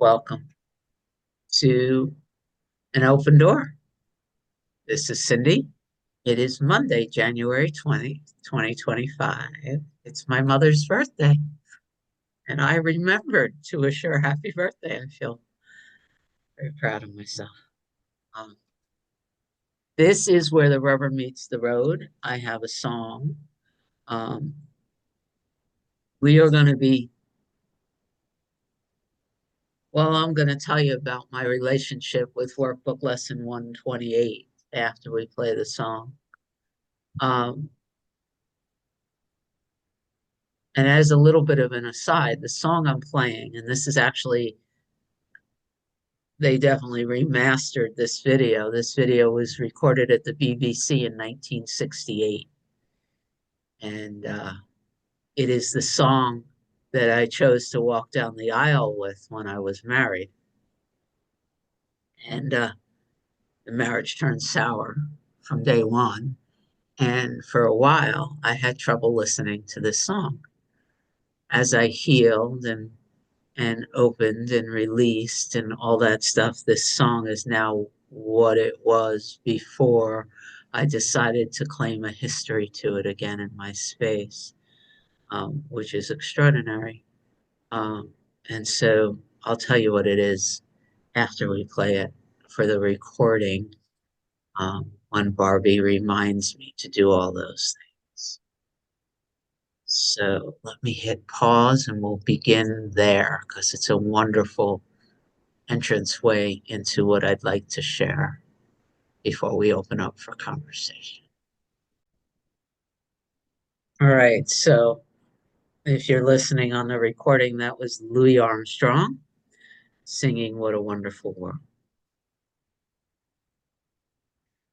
Welcome to an open door. This is Cindy. It is Monday, January 20th, 2025. It's my mother's birthday, and I remembered to wish her a happy birthday. I feel very proud of myself. Um, this is where the rubber meets the road. I have a song. Um, we are going to be, I'm going to tell you about my relationship with workbook lesson 128 after we play the song. Um, And as a little bit of an aside, the song I'm playing, and this is actually, they definitely remastered this video. This video was recorded at the BBC in 1968. And it is the song that I chose to walk down the aisle with when I was married. And the marriage turned sour from day one. And for a while, I had trouble listening to this song. As I healed and opened and released and all that stuff, this song is now what it was before I decided to claim a history to it again in my space, which is extraordinary. Um, and so I'll tell you what it is after we play it for the recording, when Barbie reminds me to do all those things. So let me hit pause and we'll begin there because it's a wonderful entranceway into what I'd like to share before we open up for conversation. All right, so if you're listening on the recording, that was Louis Armstrong singing What a Wonderful World.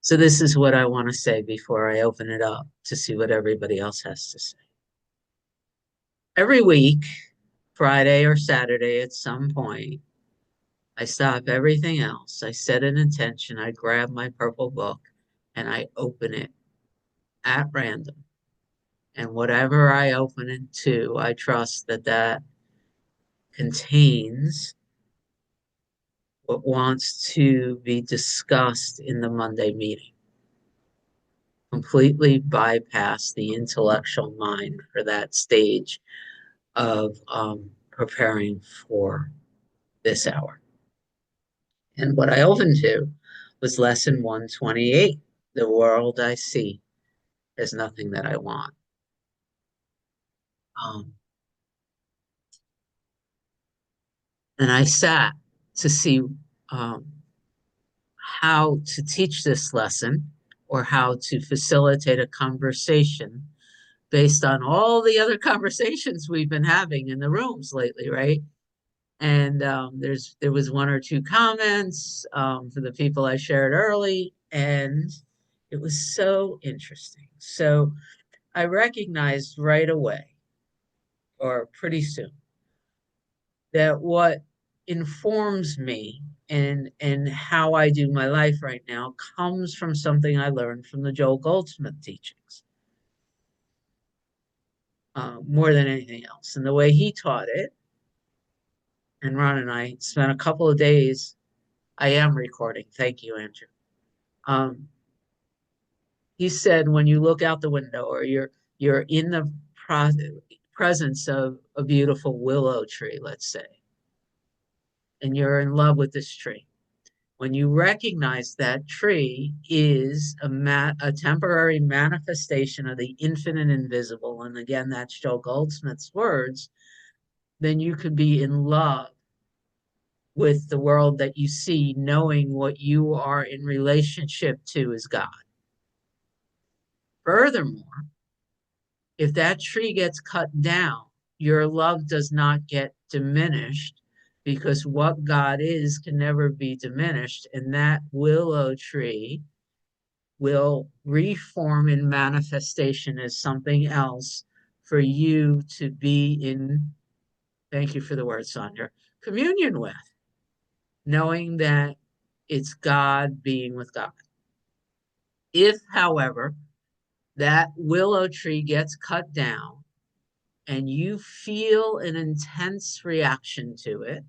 So this is what I want to say before I open it up to see what everybody else has to say. Every week, Friday or Saturday at some point, I stop everything else. I set an intention. I grab my purple book and I open it at random. And whatever I open it to, I trust that that contains what wants to be discussed in the Monday meeting. Completely bypass the intellectual mind for that stage of preparing for this hour. And what I opened to was lesson 128. The world I see is nothing that I want. Um, and I sat to see um, how to teach this lesson or how to facilitate a conversation based on all the other conversations we've been having in the rooms lately, right? And there was one or two comments for the people I shared early, and it was so interesting. So I recognized right away, or pretty soon, that what informs me and how I do my life right now comes from something I learned from the Joel Goldsmith teachings, more than anything else. And the way he taught it, and Ron and I spent a couple of days. I am recording. Thank you, Andrew. Um, he said when you look out the window or you're in the presence of a beautiful willow tree, let's say, and you're in love with this tree. When you recognize that tree is a temporary manifestation of the infinite invisible, and again, that's Joel Goldsmith's words, then you could be in love with the world that you see, knowing what you are in relationship to is God. Furthermore, if that tree gets cut down, your love does not get diminished because what God is can never be diminished. And that willow tree will reform in manifestation as something else for you to be in, thank you for the word, Sandra, communion with, knowing that it's God being with God. If, however, that willow tree gets cut down and you feel an intense reaction to it,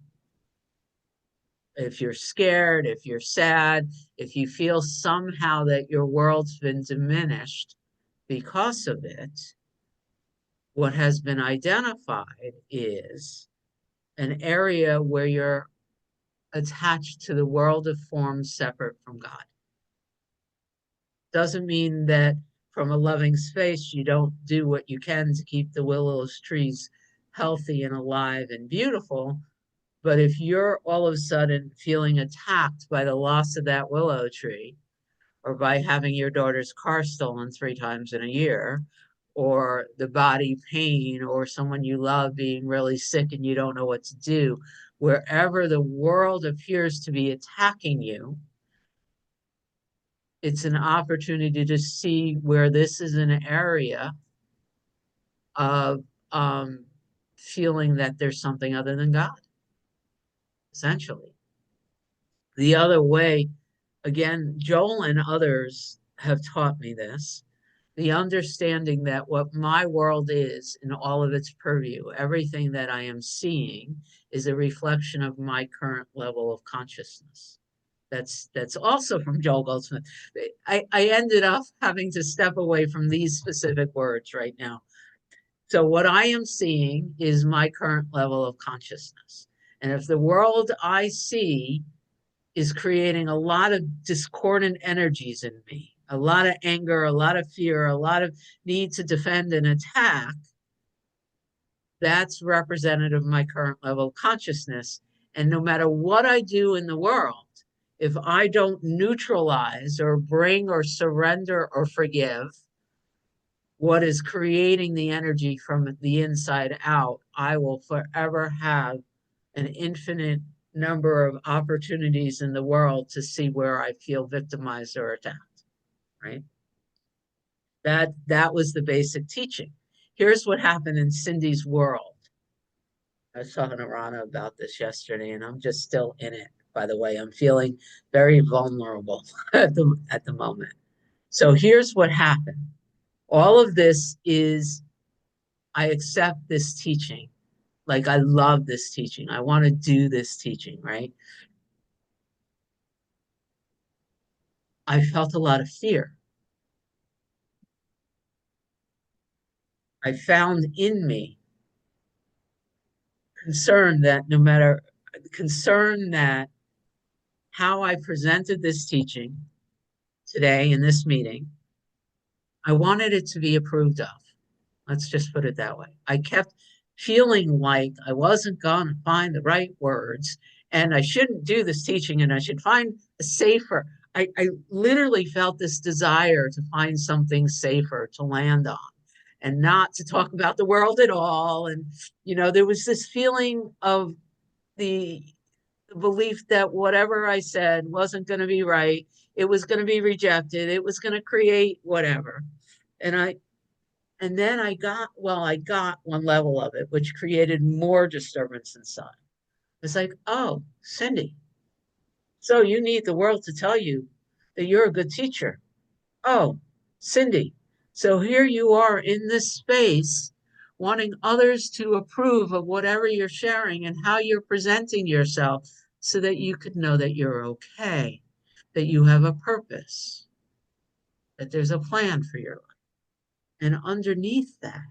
if you're scared, if you're sad, if you feel somehow that your world's been diminished because of it, what has been identified is an area where you're attached to the world of forms separate from God. Doesn't mean that from a loving space you don't do what you can to keep the willows trees healthy and alive and beautiful. But if you're all of a sudden feeling attacked by the loss of that willow tree, or by having your daughter's car stolen 3 times in a year, or the body pain, or someone you love being really sick and you don't know what to do, wherever the world appears to be attacking you, it's an opportunity to see where this is an area of feeling that there's something other than God, essentially. The other way, again, Joel and others have taught me this, the understanding that what my world is in all of its purview, everything that I am seeing is a reflection of my current level of consciousness. That's also from Joel Goldsmith. I ended up having to step away from these specific words right now. So what I am seeing is my current level of consciousness. And if the world I see is creating a lot of discordant energies in me, a lot of anger, a lot of fear, a lot of need to defend and attack, that's representative of my current level of consciousness. And no matter what I do in the world, if I don't neutralize or bring or surrender or forgive what is creating the energy from the inside out, I will forever have an infinite number of opportunities in the world to see where I feel victimized or attacked, right? That was the basic teaching. Here's what happened in Cindy's world. I was talking to Rana about this yesterday, and I'm just still in it, by the way. I'm feeling very vulnerable at the moment. So here's what happened. All of this is, I accept this teaching. Like, I love this teaching. I want to do this teaching, right? I felt a lot of fear. I found in me concern that no matter, concern that how I presented this teaching today in this meeting, I wanted it to be approved of. Let's just put it that way. I kept feeling like I wasn't going to find the right words and I shouldn't do this teaching and I should find a safer. I literally felt this desire to find something safer to land on and not to talk about the world at all. And, there was this feeling of the belief that whatever I said wasn't going to be right. It was going to be rejected. It was going to create whatever. And then I got one level of it, which created more disturbance inside. It's like, oh, Cindy, so you need the world to tell you that you're a good teacher. Oh, Cindy, so here you are in this space wanting others to approve of whatever you're sharing and how you're presenting yourself so that you could know that you're okay, that you have a purpose, that there's a plan for your life. And underneath that,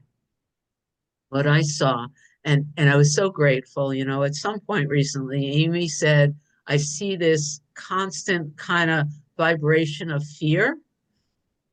what I saw, and I was so grateful, at some point recently, Amy said, I see this constant kind of vibration of fear.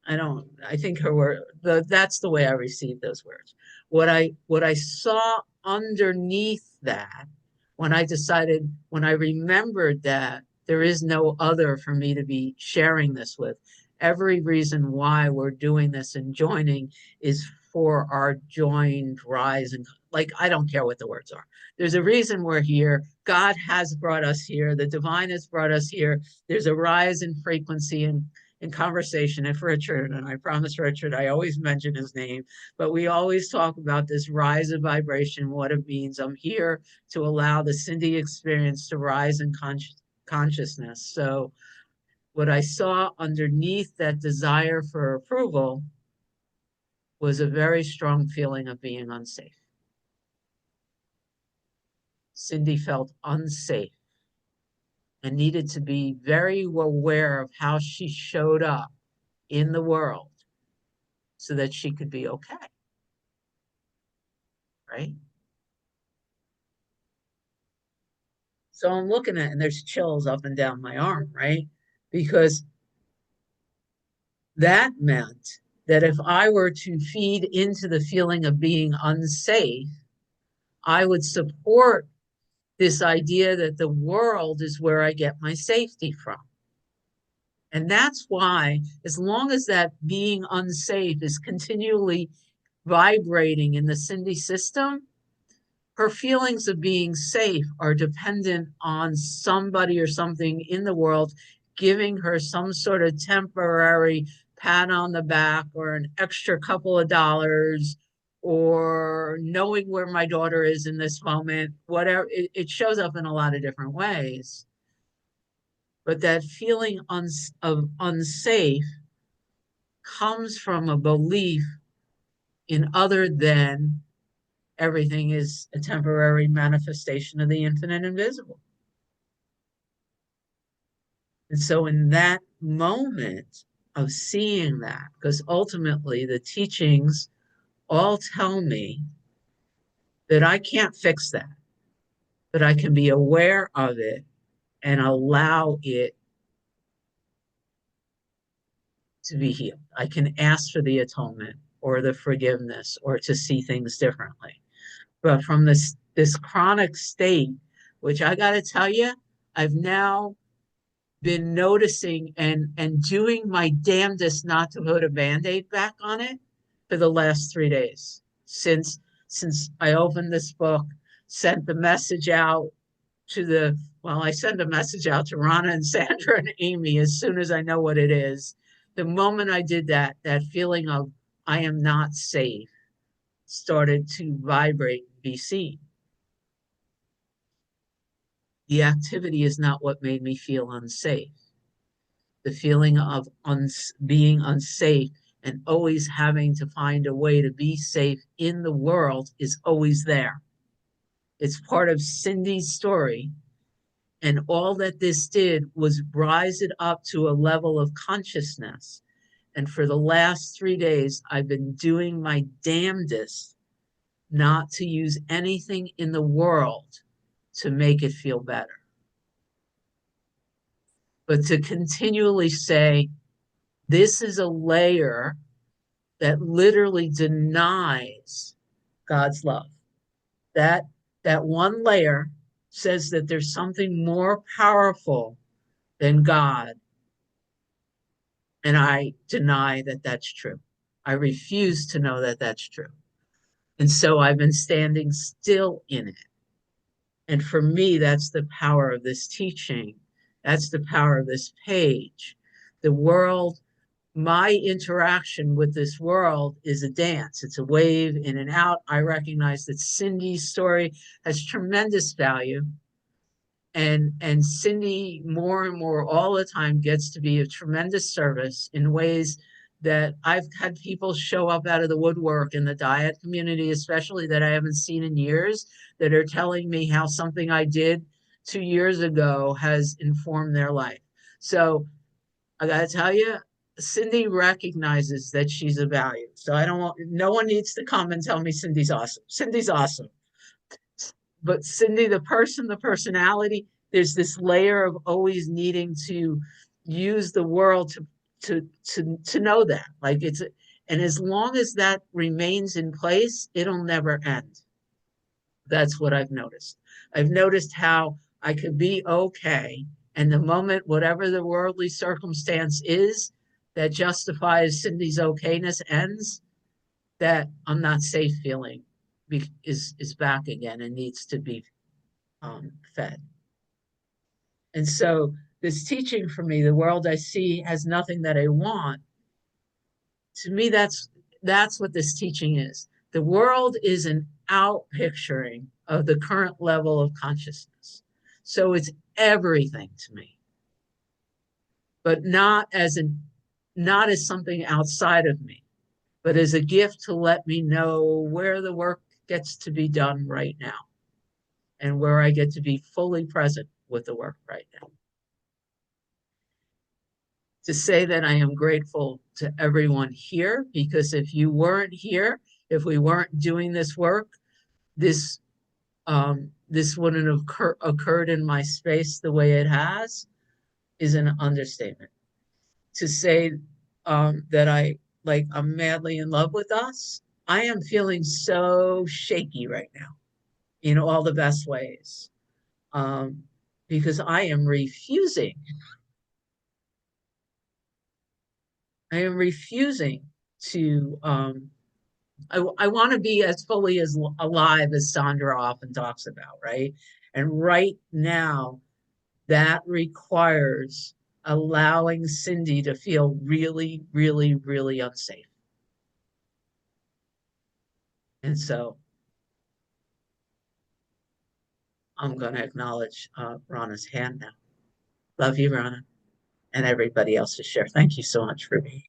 I think her word, that's the way I received those words. What I saw underneath that, when I remembered that there is no other for me to be sharing this with, every reason why we're doing this and joining is for our joined rise. And like, I don't care what the words are. There's a reason we're here. God has brought us here. The divine has brought us here. There's a rise in frequency and in conversation. If Richard, and I promise Richard, I always mention his name, but we always talk about this rise of vibration, what it means. I'm here to allow the Cindy experience to rise in consciousness. So what I saw underneath that desire for approval was a very strong feeling of being unsafe. Cindy felt unsafe. and needed to be very aware of how she showed up in the world so that she could be okay, right? So I'm looking at, and there's chills up and down my arm, right? Because that meant that if I were to feed into the feeling of being unsafe, I would support this idea that the world is where I get my safety from. And that's why, as long as that being unsafe is continually vibrating in the Cindy system, her feelings of being safe are dependent on somebody or something in the world giving her some sort of temporary pat on the back or an extra couple of dollars or knowing where my daughter is in this moment, whatever. It shows up in a lot of different ways. But that feeling of unsafe comes from a belief in other than everything is a temporary manifestation of the infinite invisible. And so in that moment of seeing that, because ultimately the teachings all tell me that I can't fix that, but I can be aware of it and allow it to be healed. I can ask for the atonement or the forgiveness or to see things differently. But from this chronic state, which I got to tell you, I've now been noticing and doing my damnedest not to put a band-aid back on it for the last 3 days since I opened this book, sent the message out to I send a message out to Rana and Sandra and Amy as soon as I know what it is. The moment I did that, that feeling of I am not safe started to vibrate and be seen. The activity is not what made me feel unsafe. The feeling of being unsafe and always having to find a way to be safe in the world is always there. It's part of Cindy's story. And all that this did was rise it up to a level of consciousness. And for the last 3 days, I've been doing my damnedest not to use anything in the world to make it feel better, but to continually say, this is a layer that literally denies God's love. That one layer says that there's something more powerful than God. And I deny that that's true. I refuse to know that that's true. And so I've been standing still in it. And for me, that's the power of this teaching. That's the power of this page. The world, my interaction with this world is a dance. It's a wave in and out. I recognize that Cindy's story has tremendous value. And Cindy more and more all the time gets to be of tremendous service in ways that I've had people show up out of the woodwork in the diet community, especially that I haven't seen in years, that are telling me how something I did 2 years ago has informed their life. So I got to tell you, Cindy recognizes that she's a value. So I don't want, no one needs to come and tell me Cindy's awesome. Cindy's awesome. But Cindy, the person, the personality, there's this layer of always needing to use the world to know that. Like and as long as that remains in place, it'll never end. That's what I've noticed. I've noticed how I could be okay. And the moment, whatever the worldly circumstance is that justifies Cindy's okayness ends, that I'm not safe feeling is back again and needs to be fed. And so this teaching for me, the world I see has nothing that I want. To me, that's what this teaching is. The world is an outpicturing of the current level of consciousness. So it's everything to me, but not as something outside of me, but as a gift to let me know where the work gets to be done right now and where I get to be fully present with the work right now. to say that I am grateful to everyone here, because if you weren't here, if we weren't doing this work, this this wouldn't have occurred in my space the way it has is an understatement. To say that I'm madly in love with us, I am feeling so shaky right now in all the best ways, um, because I am refusing. I am refusing to. I want to be as fully as alive as Sandra often talks about, right? And right now, that requires allowing Cindy to feel really, really, really unsafe. And so I'm going to acknowledge Rana's hand now. Love you, Rana, and everybody else to share. Thank you so much for being here.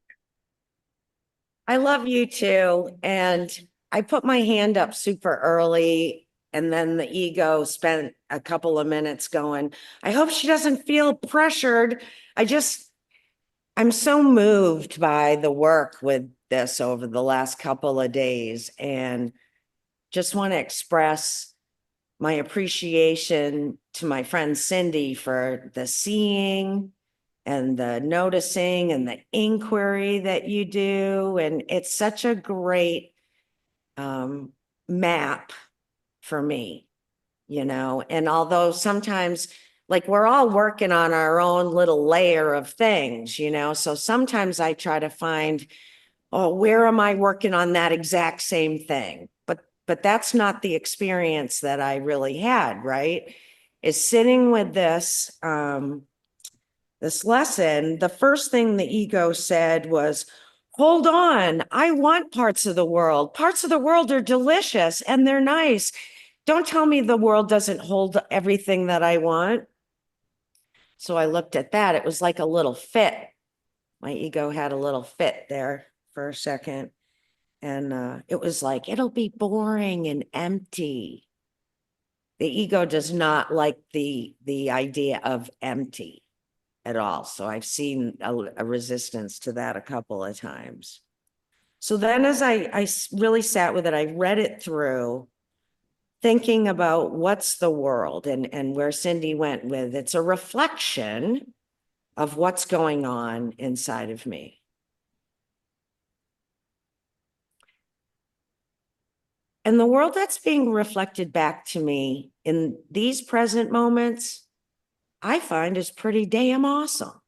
I love you too. And I put my hand up super early, and then the ego spent a couple of minutes going, I hope she doesn't feel pressured. I'm so moved by the work with this over the last couple of days, and just want to express my appreciation to my friend Cindy for the seeing and the noticing and the inquiry that you do. And it's such a great map for me, and although sometimes, like, we're all working on our own little layer of things, so sometimes I try to find, oh, where am I working on that exact same thing? But that's not the experience that I really had, right? Is sitting with this lesson. The first thing the ego said was, hold on, I want parts of the world. Parts of the world are delicious and they're nice. Don't tell me the world doesn't hold everything that I want. So I looked at that. It was like a little fit. My ego had a little fit there for a second. And it was like, it'll be boring and empty. The ego does not like the idea of empty at all. So I've seen a resistance to that a couple of times. So then as I really sat with it, I read it through, thinking about what's the world, and where Cindy went with, it's a reflection of what's going on inside of me. And the world that's being reflected back to me in these present moments, I find is pretty damn awesome.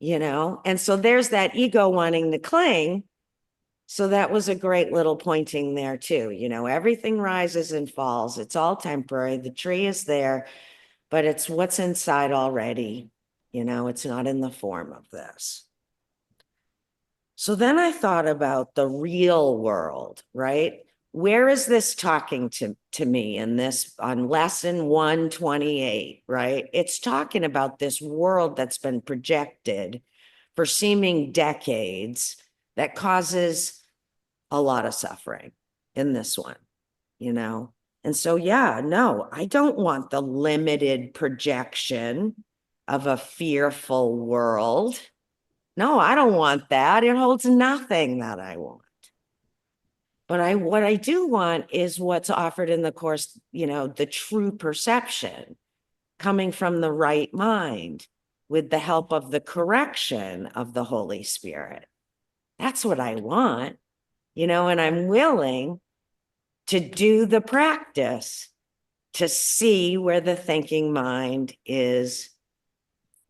And so there's that ego wanting to cling. So that was a great little pointing there too. Everything rises and falls. It's all temporary. The tree is there, but it's what's inside already. It's not in the form of this. So then I thought about the real world, right? Where is this talking to me in this, on lesson 128, right? It's talking about this world that's been projected for seeming decades that causes a lot of suffering in this one, And so, yeah, no, I don't want the limited projection of a fearful world. No, I don't want that. It holds nothing that I want. But what I do want is what's offered in the Course, the true perception coming from the right mind with the help of the correction of the Holy Spirit. That's what I want, and I'm willing to do the practice to see where the thinking mind is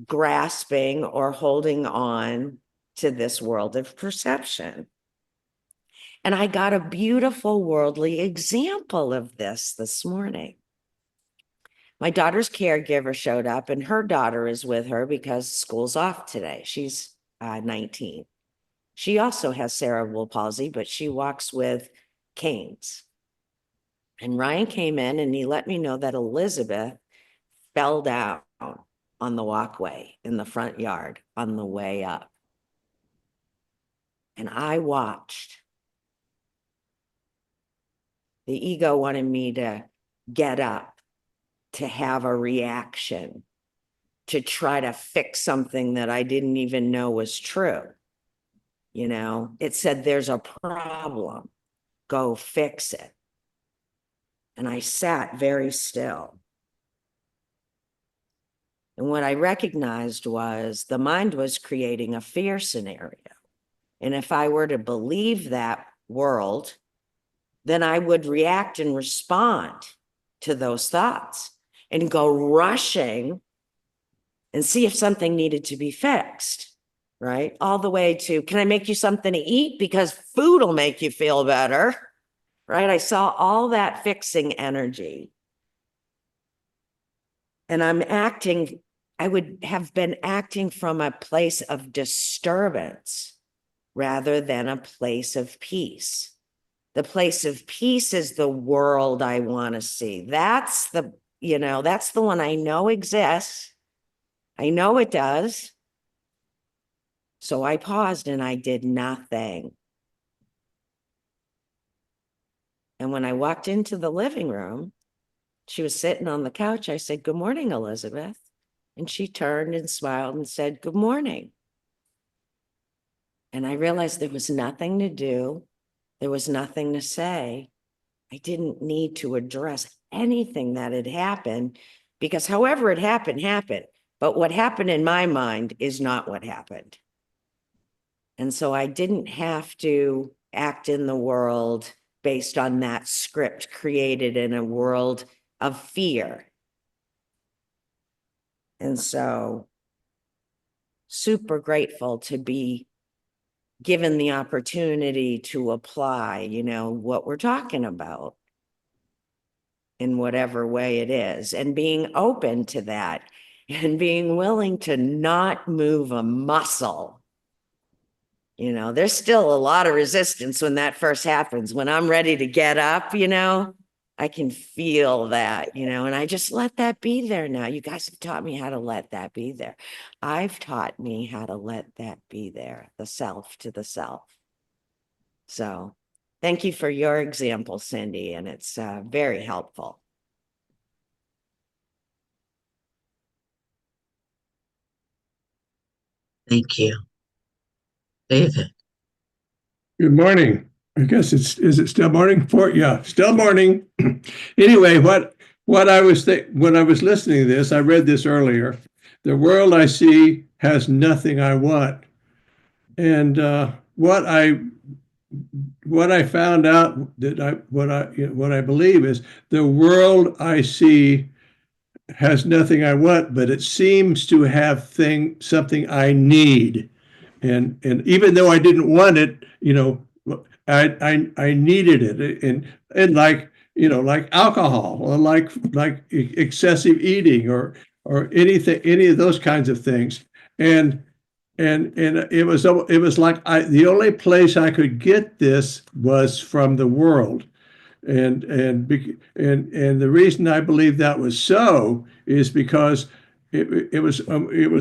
grasping or holding on to this world of perception. And I got a beautiful worldly example of this morning. My daughter's caregiver showed up, and her daughter is with her because school's off today. She's 19. She also has cerebral palsy, but she walks with canes. And Ryan came in and he let me know that Elizabeth fell down on the walkway in the front yard on the way up. And I watched. The ego wanted me to get up, to have a reaction, to try to fix something that I didn't even know was true. You know, it said, there's a problem, go fix it. And I sat very still. And what I recognized was the mind was creating a fear scenario. And if I were to believe that world, then I would react and respond to those thoughts and go rushing and see if something needed to be fixed, right? All the way to, can I make you something to eat? Because food will make you feel better, right? I saw all that fixing energy. And I would have been acting from a place of disturbance rather than a place of peace. The place of peace is the world I want to see. That's the one I know exists. I know it does. So I paused and I did nothing. And when I walked into the living room, she was sitting on the couch. I said, "Good morning, Elizabeth." And she turned and smiled and said, "Good morning." And I realized there was nothing to do. There was nothing to say. I didn't need to address anything that had happened, because however it happened, happened. But what happened in my mind is not what happened. And so I didn't have to act in the world based on that script created in a world of fear. And so super grateful to be given the opportunity to apply, what we're talking about in whatever way it is, and being open to that and being willing to not move a muscle. There's still a lot of resistance when that first happens. When I'm ready to get up, I can feel that, and I just let that be there now. You guys have taught me how to let that be there. I've taught me how to let that be there, the self to the self. So thank you for your example, Cindy, and it's very helpful. Thank you. David. Good morning. I guess is it still morning? Yeah, still morning. Anyway, what I was when I was listening to this, I read this earlier. The world I see has nothing I want, and what I found out that what I believe is the world I see has nothing I want, but it seems to have something I need, and even though I didn't want it, I needed it, and like alcohol, or like excessive eating, or any of those kinds of things, and it was like the only place I could get this was from the world, and the reason I believe that was so is because it was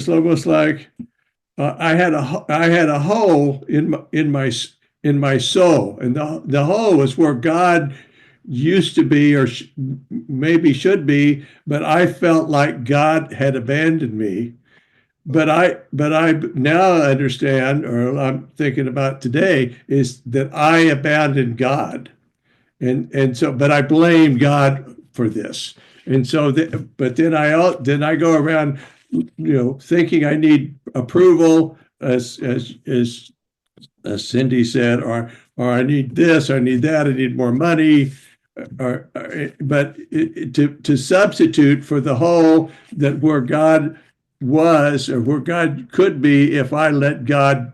almost like I had a hole in my soul, and the hole was where God used to be, or maybe should be, but I felt like God had abandoned me. But I now understand, or I'm thinking about today, is that I abandoned God, and so, but I blame God for this, and so but then I go around, thinking I need approval, as Cindy said, or I need this, I need that, I need more money, but to substitute for the whole, that where God was, or where God could be, if I let God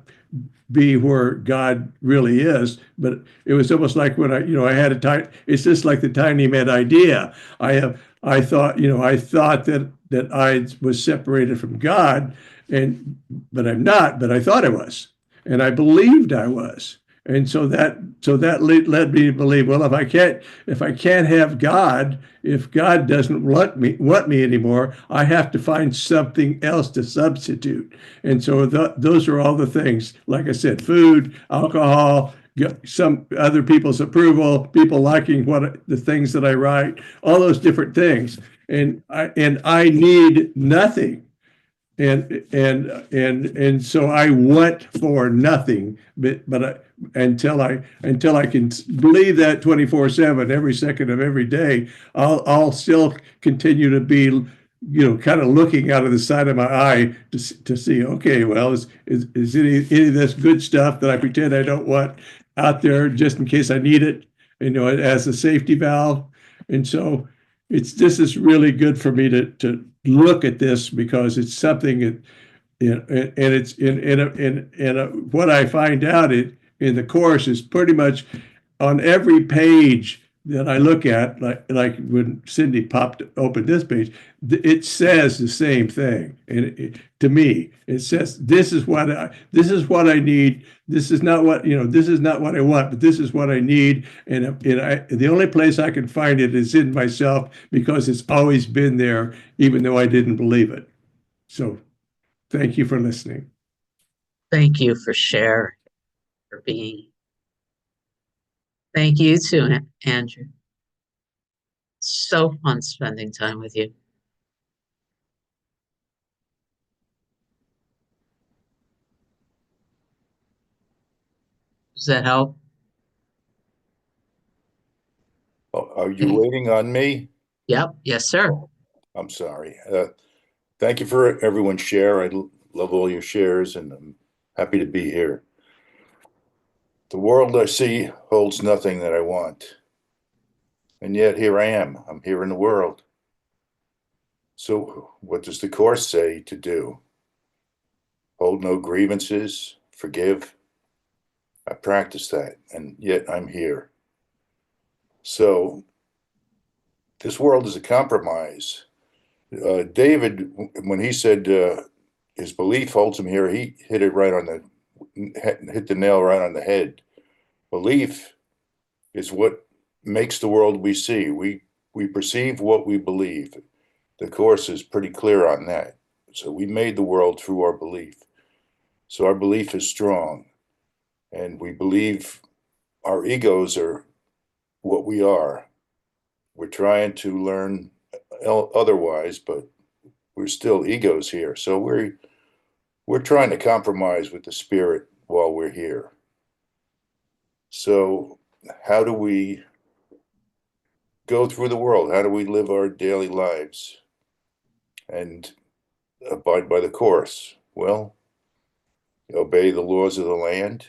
be where God really is. But it was almost like when I had a tiny, it's just like the tiny mad idea. I thought that I was separated from God, but I'm not, but I thought I was, and I believed I was. And so that led me to believe, well, if I can't have God, if God doesn't want me anymore, I have to find something else to substitute. And so those are all the things, like I said: food, alcohol, some other people's approval, people liking the things that I write, all those different things. And I need nothing. and so I want for nothing, but until I can believe that 24/7, every second of every day, I'll still continue to be, kind of looking out of the side of my eye to see, okay, well, is any of this good stuff that I pretend I don't want out there just in case I need it, as a safety valve. And so this is really good for me to look at this, because it's something that, and it's what I find out in the course is pretty much on every page that I look at, like when Cindy popped open this page, it says the same thing. And to me, it says, this is what I need. This is not what, this is not what I want, but this is what I need. And the only place I can find it is in myself, because it's always been there, even though I didn't believe it. So thank you for listening. Thank you for sharing, for being. Thank you too, Andrew. So fun spending time with you. Does that help? Are you waiting on me? Yep. Yes, sir. I'm sorry. Thank you for everyone's share. I love all your shares, and I'm happy to be here. The world I see holds nothing that I want. And yet here I am. I'm here in the world. So what does the Course say to do? Hold no grievances, forgive. I practice that, and yet I'm here. So this world is a compromise. David, when he said his belief holds him here, he hit the nail right on the head. Belief is what makes the world we see. We perceive what we believe. The Course is pretty clear on that. So we made the world through our belief. So our belief is strong, and we believe our egos are what we are. We're trying to learn otherwise, but we're still egos here. So we're trying to compromise with the spirit while we're here. So how do we go through the world? How do we live our daily lives and abide by the Course? Well, obey the laws of the land.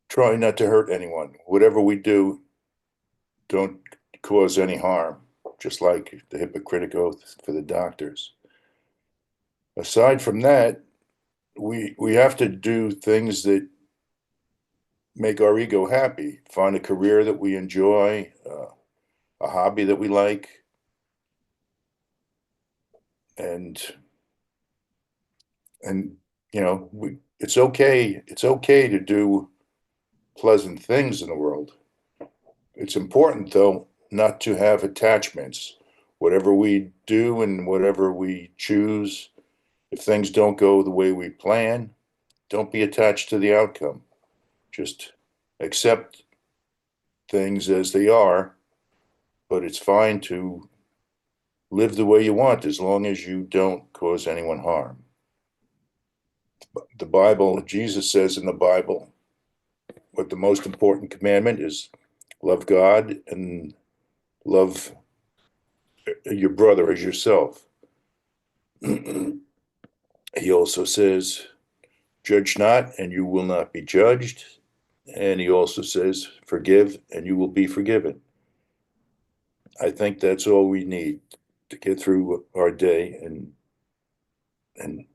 Try not to hurt anyone. Whatever we do, don't cause any harm, just like the Hippocratic Oath for the doctors. Aside from that, we have to do things that make our ego happy. Find a career that we enjoy, a hobby that we like, and it's okay to do pleasant things in the world. It's important, though, not to have attachments. Whatever we do and whatever we choose, if things don't go the way we plan, don't be attached to the outcome. Just accept things as they are, but it's fine to live the way you want as long as you don't cause anyone harm. The Bible, Jesus says in the Bible, what the most important commandment is: love God and love your brother as yourself. He also says, judge not and you will not be judged. And he also says, forgive and you will be forgiven. I think that's all we need to get through our day, and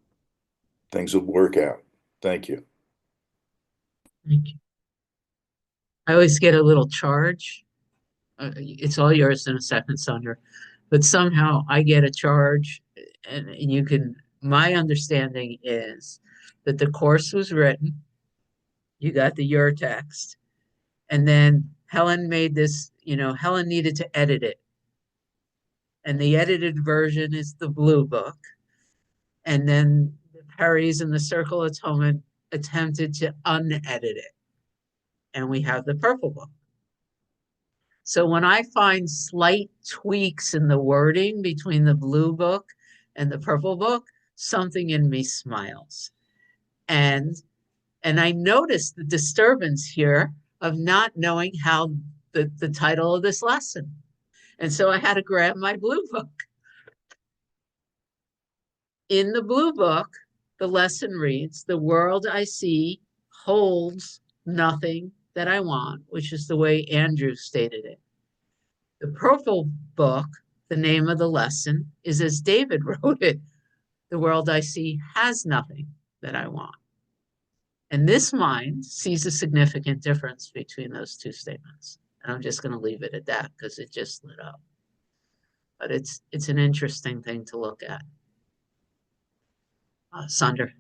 things will work out. Thank you. Thank you. I always get a little charge. It's all yours in a second, Sandra. But somehow I get a charge, and my understanding is that the Course was written, you got the your text, and then Helen made this, Helen needed to edit it. And the edited version is the blue book. And then the Perrys and the Circle of Atonement attempted to unedit it. And we have the purple book. So when I find slight tweaks in the wording between the blue book and the purple book, something in me smiles. And I noticed the disturbance here of not knowing how the title of this lesson. And so I had to grab my blue book. In the blue book, the lesson reads, "The world I see holds nothing that I want," which is the way Andrew stated it. The purple book, the name of the lesson, is as David wrote it, "The world I see has nothing that I want." And this mind sees a significant difference between those two statements. And I'm just going to leave it at that because it just lit up. But it's an interesting thing to look at. Sandra.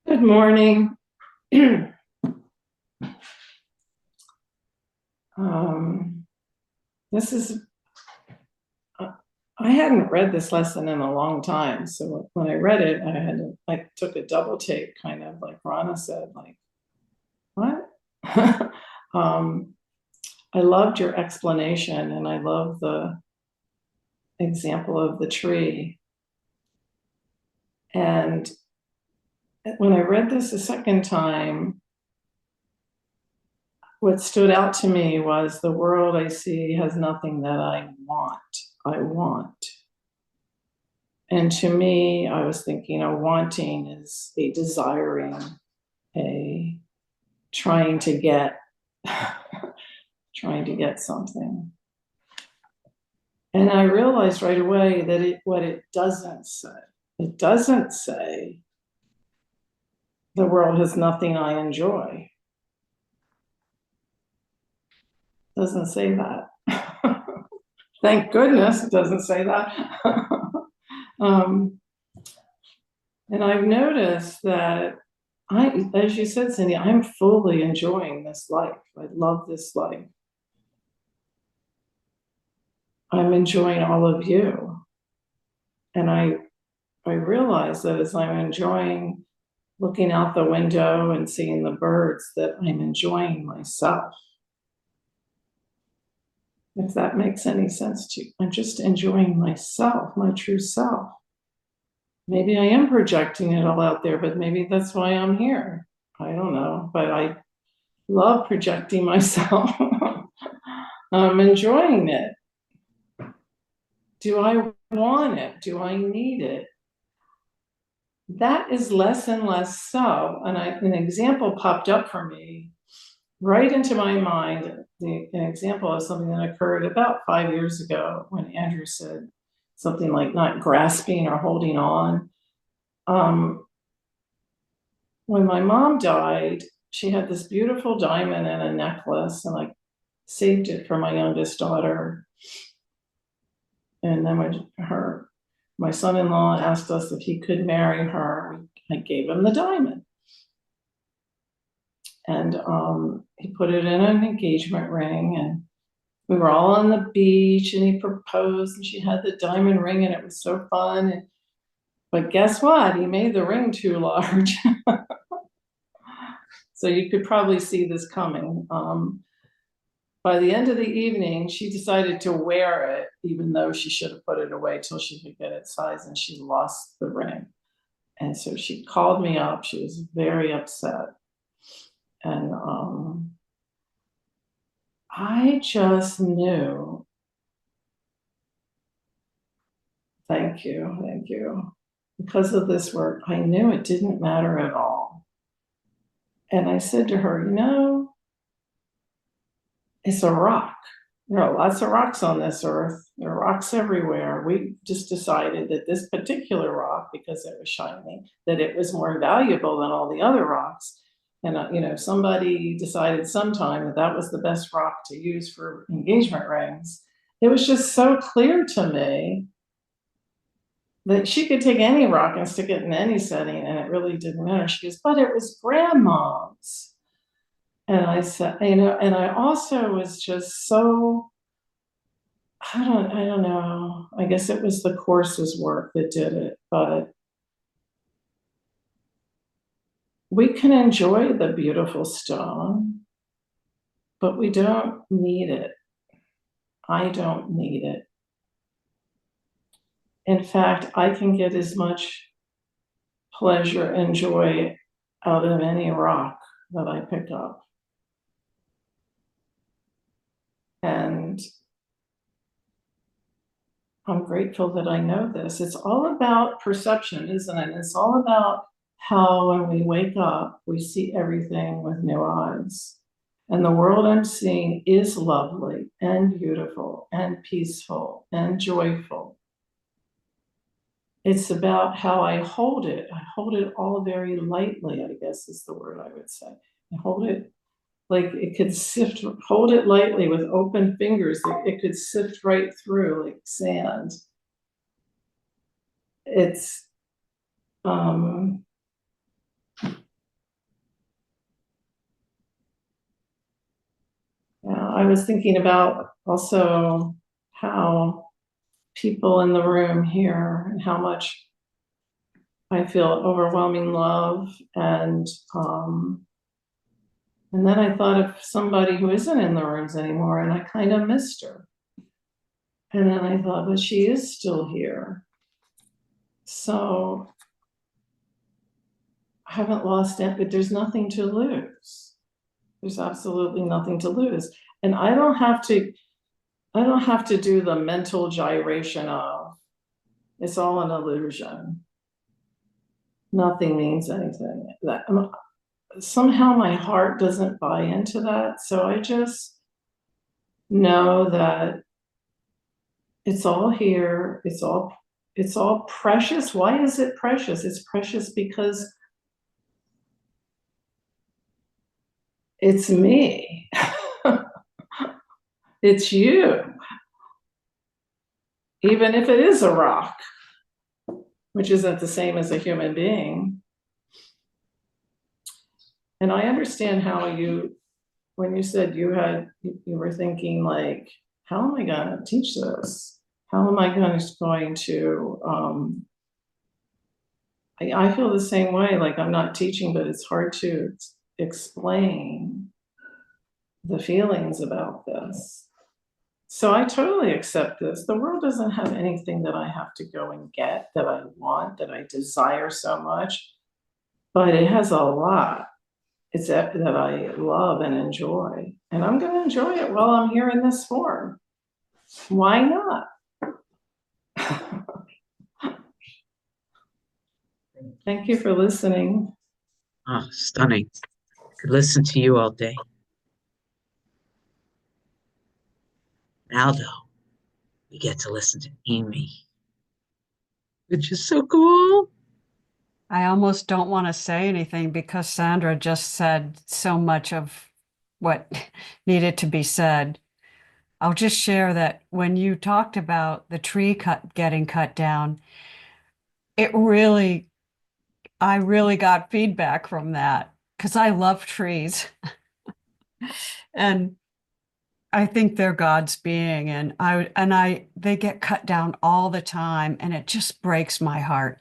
Good morning. This is, I hadn't read this lesson in a long time. So when I read it, I took a double take, kind of like Rana said, like, what? I loved your explanation, and I love the example of the tree. And when I read this a second time, what stood out to me was the world I see has nothing that I want. And to me, I was thinking a wanting is a desiring, a trying to get something. And I realized right away that what it doesn't say the world has nothing I enjoy. Doesn't say that. Thank goodness it doesn't say that. And I've noticed that as you said, Cindy, I'm fully enjoying this life. I love this life. I'm enjoying all of you. And I realize that as I'm enjoying looking out the window and seeing the birds, that I'm enjoying myself. If that makes any sense to you. I'm just enjoying myself, my true self. Maybe I am projecting it all out there, but maybe that's why I'm here. I don't know, but I love projecting myself. I'm enjoying it. Do I want it? Do I need it? That is less and less so. And an example popped up for me right into my mind, an example of something that occurred about 5 years ago when Andrew said something like not grasping or holding on. When my mom died, she had this beautiful diamond and a necklace, and I saved it for my youngest daughter. And then when my son-in-law asked us if he could marry her, I gave him the diamond. And he put it in an engagement ring, and we were all on the beach, and he proposed, and she had the diamond ring, and it was so fun. But guess what? He made the ring too large. So you could probably see this coming. By the end of the evening, she decided to wear it, even though she should have put it away till she could get its size, and she lost the ring. And so she called me up. She was very upset. And I just knew. Thank you. Because of this work, I knew it didn't matter at all. And I said to her, it's a rock. There are lots of rocks on this earth. There are rocks everywhere. We just decided that this particular rock, because it was shiny, that it was more valuable than all the other rocks. And, somebody decided sometime that was the best rock to use for engagement rings. It was just so clear to me that she could take any rock and stick it in any setting, and it really didn't matter. She goes, but it was grandma's. And I said, and I also was just so, I don't know. I guess it was the course's work that did it, but we can enjoy the beautiful stone, but we don't need it. I don't need it. In fact, I can get as much pleasure and joy out of any rock that I pick up. And I'm grateful that I know this. It's all about perception, isn't it? It's all about how when we wake up, we see everything with new eyes. And the world I'm seeing is lovely and beautiful and peaceful and joyful. It's about how I hold it. I hold it all very lightly, I guess is the word I would say. I hold it like it could sift, hold it lightly with open fingers. It could sift right through like sand. It's, I was thinking about also how people in the room here and how much I feel overwhelming love and then I thought of somebody who isn't in the rooms anymore, and I kind of missed her. And then I thought, but she is still here. So I haven't lost it, but there's nothing to lose. There's absolutely nothing to lose. And I don't have to do the mental gyration of it's all an illusion. Nothing means anything. That somehow my heart doesn't buy into that. So I just know that it's all here. It's all precious. Why is it precious? It's precious because it's me. It's you. Even if it is a rock, which isn't the same as a human being. And I understand how when you said you were thinking like, how am I going to teach this? How am I going to, I feel the same way, like I'm not teaching, but it's hard to explain the feelings about this. So I totally accept this. The world doesn't have anything that I have to go and get, that I want, that I desire so much, but it has a lot. It's that I love and enjoy, and I'm going to enjoy it while I'm here in this form. Why not? Thank you for listening. Oh, stunning. Could listen to you all day. Now, though, we get to listen to Amy, which is so cool. I almost don't want to say anything because Sandra just said so much of what needed to be said. I'll just share that when you talked about the tree getting cut down, I really got feedback from that because I love trees. And I think they're God's being, and they get cut down all the time, and it just breaks my heart.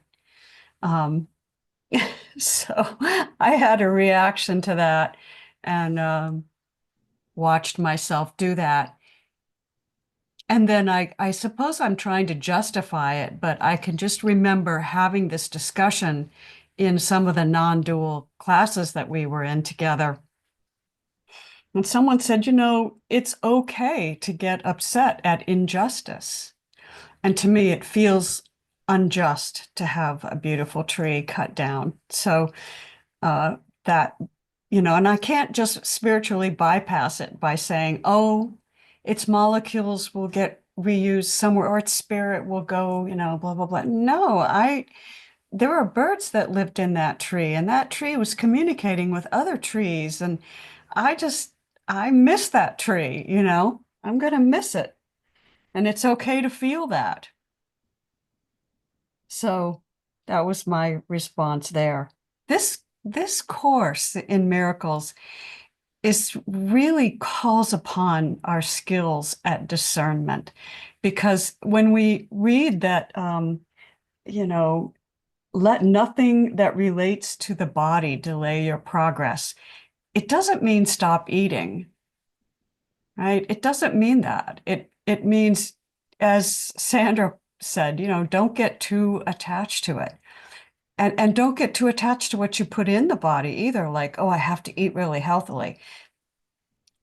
So I had a reaction to that and watched myself do that. And then I suppose I'm trying to justify it, but I can just remember having this discussion in some of the non-dual classes that we were in together. And someone said, it's okay to get upset at injustice. And to me, it feels unjust to have a beautiful tree cut down. So that, and I can't just spiritually bypass it by saying, oh, its molecules will get reused somewhere, or its spirit will go, blah, blah, blah. No, there were birds that lived in that tree, and that tree was communicating with other trees. And I miss that tree, I'm going to miss it. And it's okay to feel that. So that was my response there. This course in miracles really calls upon our skills at discernment, because when we read that, let nothing that relates to the body delay your progress. It doesn't mean stop eating, right? It doesn't mean that. It means, as Sandra said, don't get too attached to it. And don't get too attached to what you put in the body either, like, oh, I have to eat really healthily.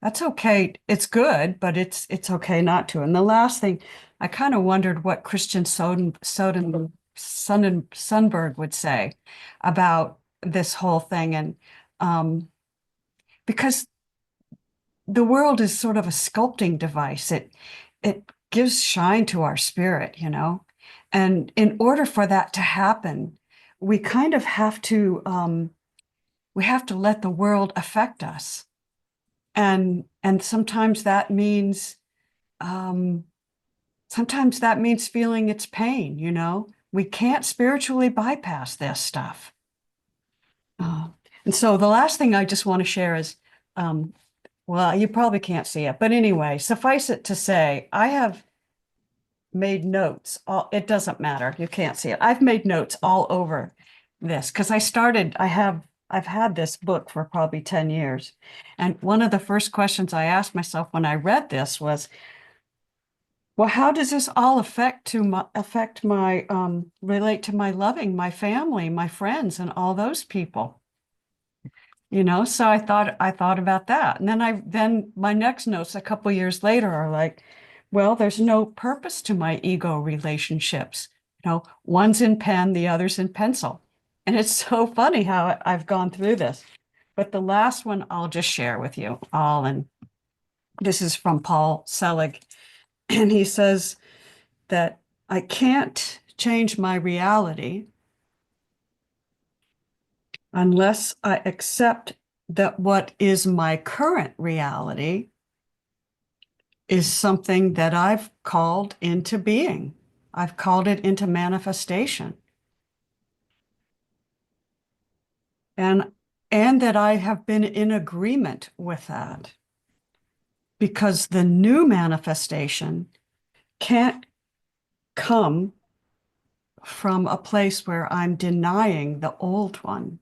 That's okay. It's good, but it's okay not to. And the last thing, I kind of wondered what Christian Sundberg would say about this whole thing. And because the world is sort of a sculpting device, it gives shine to our spirit, And in order for that to happen, we kind of have to let the world affect us. And sometimes that means feeling its pain, We can't spiritually bypass this stuff. And so the last thing I just want to share is, well, you probably can't see it, but anyway, suffice it to say, I have made notes. It doesn't matter. You can't see it. I've made notes all over this because I've had this book for probably 10 years. And one of the first questions I asked myself when I read this was, well, how does this all relate to my loving, my family, my friends, and all those people? So I thought about that. And then my next notes a couple years later are like, well, there's no purpose to my ego relationships. One's in pen, the other's in pencil. And it's so funny how I've gone through this. But the last one I'll just share with you all. And this is from Paul Selig. And he says that I can't change my reality unless I accept that what is my current reality is something that I've called into being. I've called it into manifestation. And that I have been in agreement with that. Because the new manifestation can't come from a place where I'm denying the old one.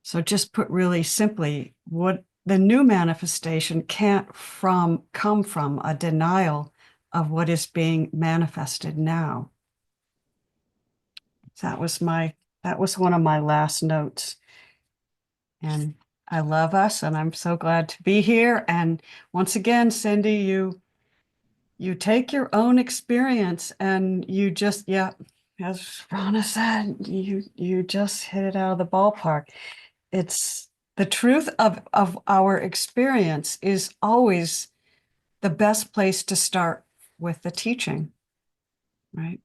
So just put really simply, what the new manifestation can't come from a denial of what is being manifested now. That was one of my last notes. And I love us, and I'm so glad to be here. And once again, Cindy, you take your own experience and you just, as Rana said, you just hit it out of the ballpark. It's the truth of our experience is always the best place to start with the teaching, right?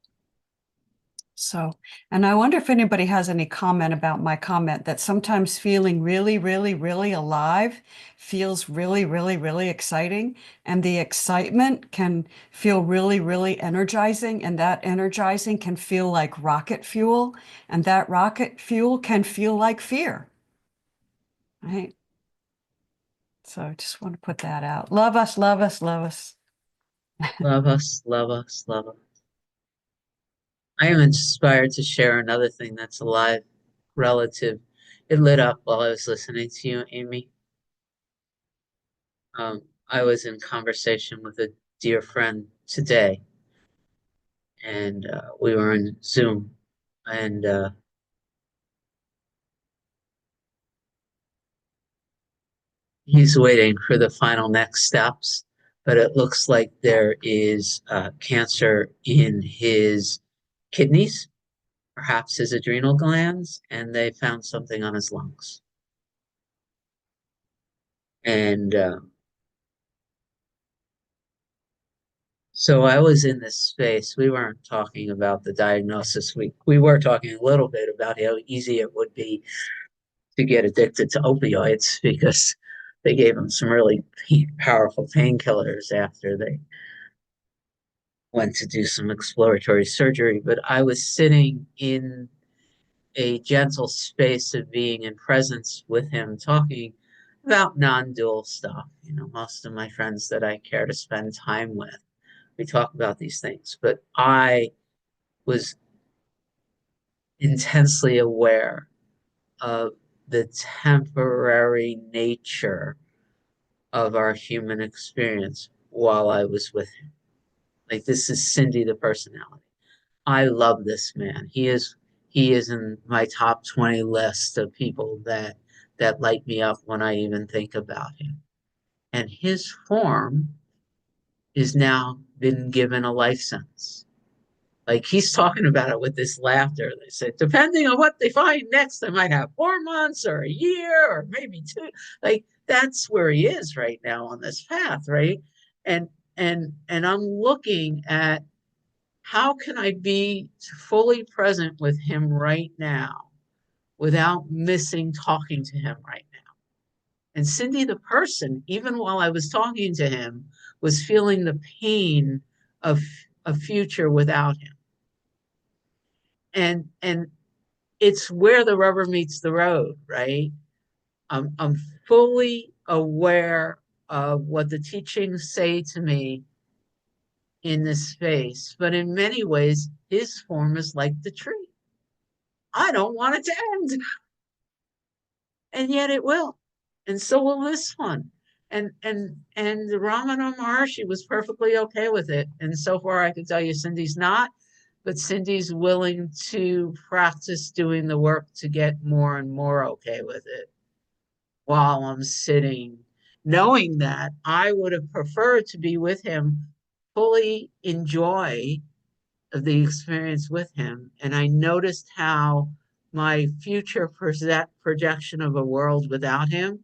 So, and I wonder if anybody has any comment about my comment that sometimes feeling really, really, really alive feels really, really, really exciting. And the excitement can feel really, really energizing. And that energizing can feel like rocket fuel. And that rocket fuel can feel like fear, right? So I just want to put that out. Love us, love us, love us. Love us, love us, love us. I am inspired to share another thing that's alive relative. It lit up while I was listening to you, Amy. I was in conversation with a dear friend today, and we were in Zoom, and he's waiting for the final next steps, but it looks like there is cancer in his kidneys, perhaps his adrenal glands, and they found something on his lungs. And so I was in this space. We weren't talking about the diagnosis. We were talking a little bit about how easy it would be to get addicted to opioids because they gave him some really powerful painkillers after they went to do some exploratory surgery. But I was sitting in a gentle space of being in presence with him, talking about non-dual stuff. Most of my friends that I care to spend time with, we talk about these things. But I was intensely aware of the temporary nature of our human experience while I was with him. Like, this is Cindy, the personality. I love this man. He is in my top 20 list of people that light me up when I even think about him. And his form is now been given a life sentence. Like, he's talking about it with this laughter. They said, depending on what they find next, they might have 4 months or a year or maybe two. Like, that's where he is right now on this path, right? And and I'm looking at how can I be fully present with him right now without missing talking to him right now. And Cindy, the person, even while I was talking to him, was feeling the pain of a future without him. And it's where the rubber meets the road, right? I'm fully aware of what the teachings say to me in this space, but in many ways, his form is like the tree. I don't want it to end, and yet it will, and so will this one. And Ramana Maharshi was perfectly okay with it, and so far I can tell you, Cindy's not. But Cindy's willing to practice doing the work to get more and more okay with it while I'm sitting, knowing that I would have preferred to be with him, fully enjoy the experience with him. And I noticed how my future projection of a world without him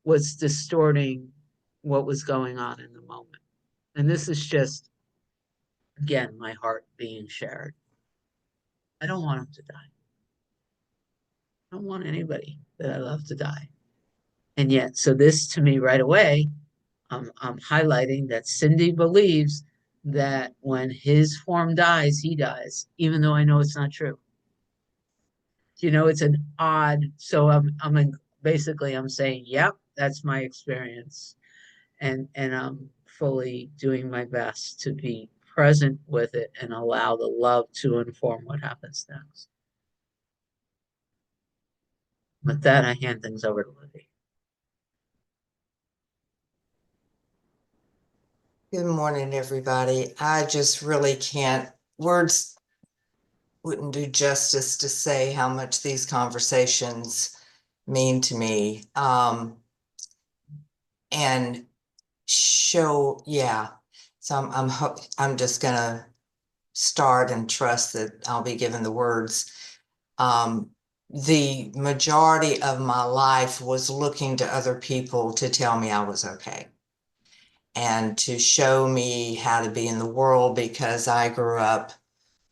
was distorting what was going on in the moment. And this is just, again, my heart being shared. I don't want him to die. I don't want anybody that I love to die. And yet, so this to me right away, I'm highlighting that Cindy believes that when his form dies, he dies, even though I know it's not true. You know, it's an odd, so basically I'm saying, yep, that's my experience. And I'm fully doing my best to be present with it and allow the love to inform what happens next. With that, I hand things over to Libby. Good morning, everybody. I just really can't, words wouldn't do justice to say how much these conversations mean to me. And show, yeah. So I'm just gonna start and trust that I'll be given the words. The majority of my life was looking to other people to tell me I was okay and to show me how to be in the world, because I grew up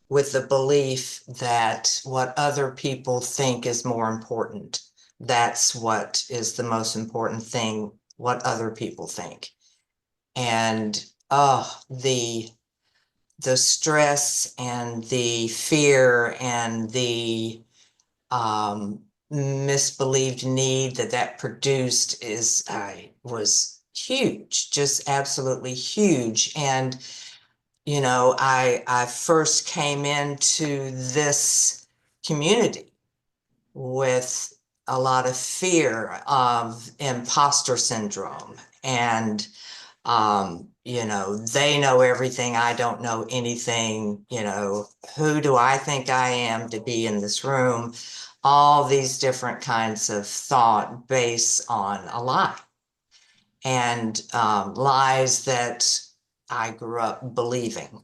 with the belief that what other people think is more important. That's what is the most important thing, what other people think. And the stress and the fear and the misbelieved need that produced was huge, just absolutely huge. And I first came into this community with a lot of fear of imposter syndrome and they know everything, I don't know anything, who do I think I am to be in this room? All these different kinds of thought based on a lie and lies that I grew up believing.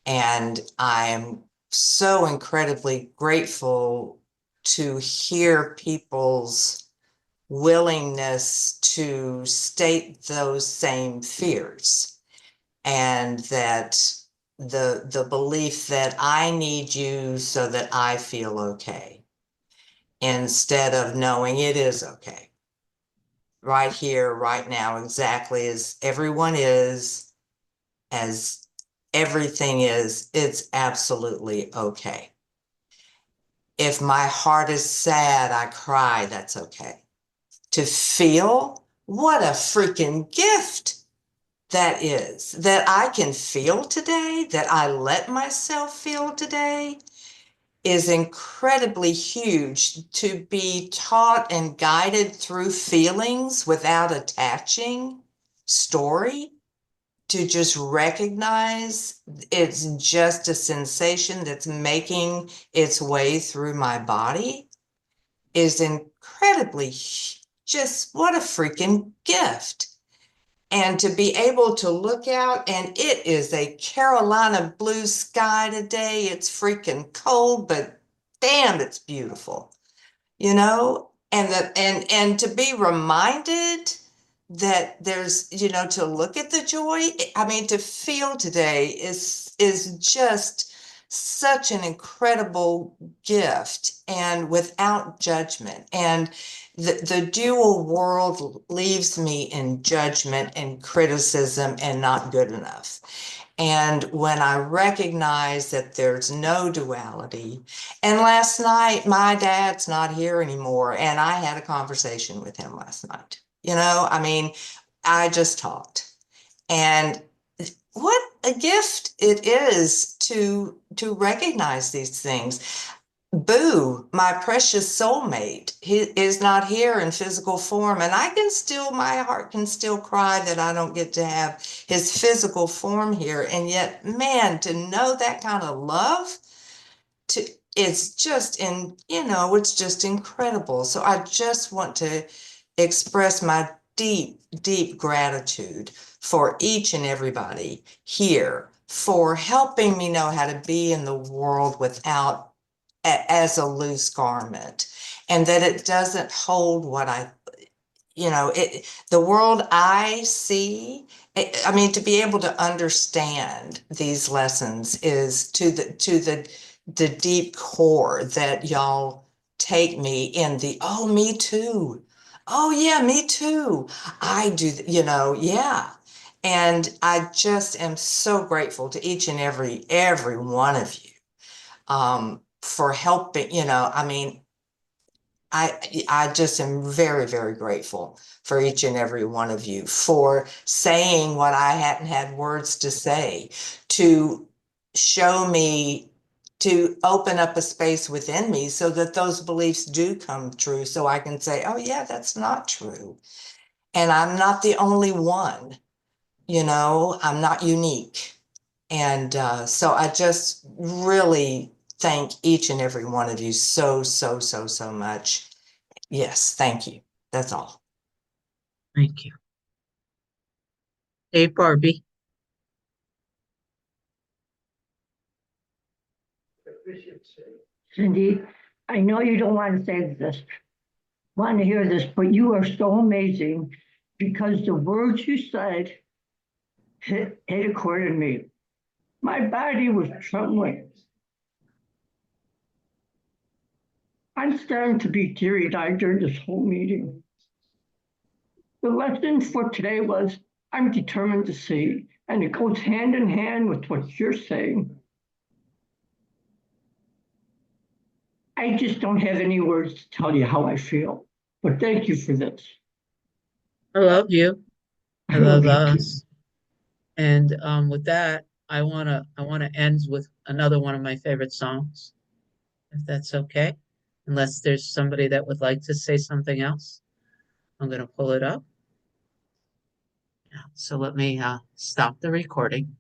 And I'm so incredibly grateful to hear people's willingness to state those same fears, and that the belief that I need you so that I feel okay, instead of knowing it is okay right here, right now, exactly as everyone is, as everything is, it's absolutely okay. If my heart is sad, I cry, that's okay. To feel, what a freaking gift that is, that I can feel today, that I let myself feel today. is incredibly huge. To be taught and guided through feelings without attaching story, to just recognize it's just a sensation that's making its way through my body is incredibly, just what a freaking gift. And to be able to look out, and it is a Carolina blue sky today. It's freaking cold, but damn, it's beautiful, you know? And to be reminded that there's, you know, to look at the joy, I mean, to feel today is just such an incredible gift, and without judgment. And the dual world leaves me in judgment and criticism and not good enough. And when I recognize that there's no duality, and last night, my dad's not here anymore, and I had a conversation with him last night. You know, I mean, I just talked. And what a gift it is to recognize these things. Boo, my precious soulmate, he is not here in physical form, and my heart can still cry that I don't get to have his physical form here. And yet, man, to know that kind of love, it's just it's just incredible. So I just want to express my deep, deep gratitude for each and everybody here for helping me know how to be in the world without as a loose garment, and that it doesn't hold what the world I see. I mean, to be able to understand these lessons is to the deep core that y'all take me in the, oh, me too. Oh yeah, me too. I do, yeah. And I just am so grateful to each and every one of you for helping, I mean, I just am very, very grateful for each and every one of you for saying what I hadn't had words to say, to show me, to open up a space within me so that those beliefs do come true, so I can say, oh yeah, that's not true. And I'm not the only one, I'm not unique. And so I just really thank each and every one of you so, so, so, so much. Yes, thank you. That's all. Thank you. Hey, Barbie. Cindy, I know you don't want to say this, want to hear this, but you are so amazing because the words you said hit a chord in me. My body was trembling. I'm starting to be teary-eyed during this whole meeting. The lesson for today was, I'm determined to see, and it goes hand in hand with what you're saying. I just don't have any words to tell you how I feel, but thank you for this. I love you. I love you too. us. And with that, I wanna end with another one of my favorite songs, if that's okay. Unless there's somebody that would like to say something else. I'm gonna pull it up. So let me stop the recording.